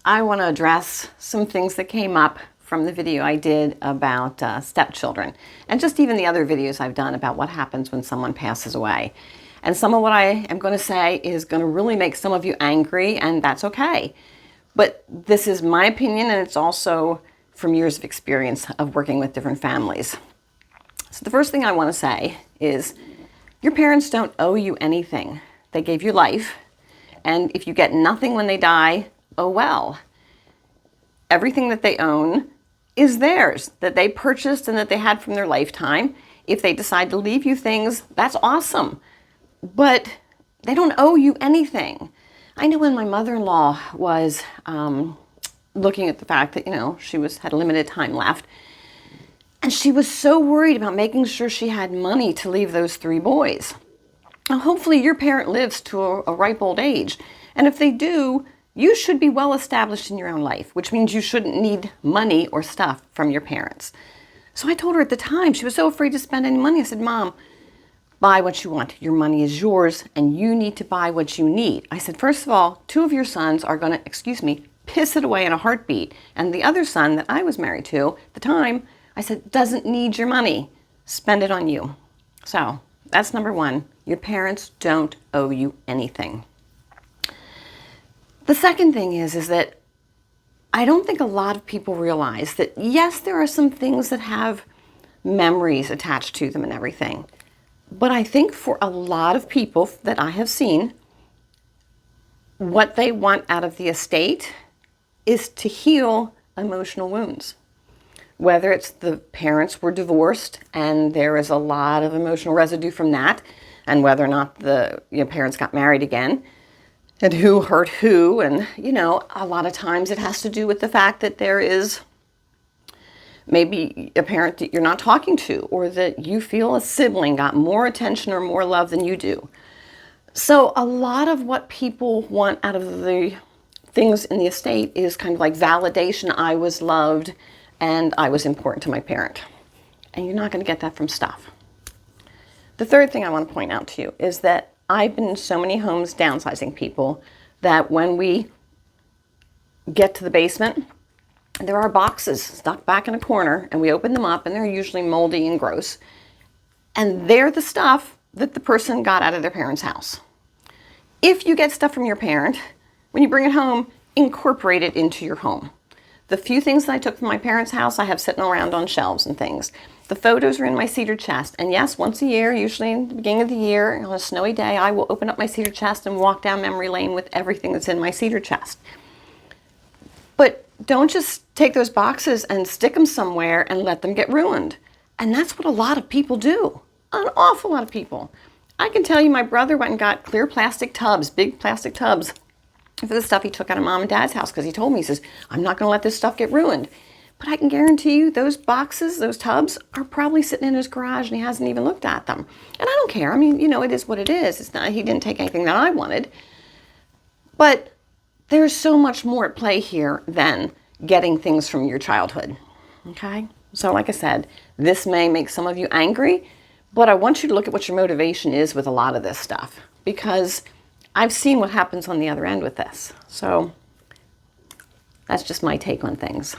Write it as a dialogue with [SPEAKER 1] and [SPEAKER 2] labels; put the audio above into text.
[SPEAKER 1] I want to address some things that came up from the video I did about stepchildren, and just even the other videos I've done about what happens when someone passes away. And some of what I am going to say is going to really make some of you angry, and that's okay. But this is my opinion, and it's also from years of experience of working with different families. So the first thing I want to say is your parents don't owe you anything. They gave you life, and if you get nothing when they die, oh well. Everything that they own is theirs, that they purchased and that they had from their lifetime. If they decide to leave you things, that's awesome. But they don't owe you anything. I know when my mother-in-law was looking at the fact that, she had limited time left, and she was so worried about making sure she had money to leave those 3 boys. Now, hopefully your parent lives to a ripe old age. And if they do, you should be well established in your own life, which means you shouldn't need money or stuff from your parents. So I told her at the time, she was so afraid to spend any money. I said, Mom, buy what you want. Your money is yours, and you need to buy what you need. I said, first of all, 2 of your sons are going to, piss it away in a heartbeat. And the other son that I was married to at the time, I said, doesn't need your money. Spend it on you. So that's number 1. Your parents don't owe you anything. The second thing is that I don't think a lot of people realize that, yes, there are some things that have memories attached to them and everything. But I think for a lot of people that I have seen, what they want out of the estate is to heal emotional wounds. Whether it's the parents were divorced and there is a lot of emotional residue from that, and whether or not the parents got married again, and who hurt who, and a lot of times it has to do with the fact that there is maybe a parent that you're not talking to, or that you feel a sibling got more attention or more love than you do. So a lot of what people want out of the things in the estate is kind of like validation. I was loved and I was important to my parent. And you're not going to get that from stuff. The third thing I want to point out to you is that I've been in so many homes downsizing people that when we get to the basement, there are boxes stuck back in a corner, and we open them up, and they're usually moldy and gross. And they're the stuff that the person got out of their parents' house. If you get stuff from your parent, when you bring it home, incorporate it into your home. The few things that I took from my parents' house, I have sitting around on shelves and things. The photos are in my cedar chest. And yes, once a year, usually in the beginning of the year, on a snowy day, I will open up my cedar chest and walk down memory lane with everything that's in my cedar chest. But don't just take those boxes and stick them somewhere and let them get ruined. And that's what a lot of people do. An awful lot of people. I can tell you my brother went and got clear plastic tubs, big plastic tubs, for the stuff he took out of Mom and Dad's house, because he told me, he says, I'm not going to let this stuff get ruined. But I can guarantee you those boxes, those tubs, are probably sitting in his garage and he hasn't even looked at them. And I don't care. I mean, it is what it is. It's not, he didn't take anything that I wanted. But there's so much more at play here than getting things from your childhood. Okay? So like I said, this may make some of you angry, but I want you to look at what your motivation is with a lot of this stuff, because I've seen what happens on the other end with this. So that's just my take on things.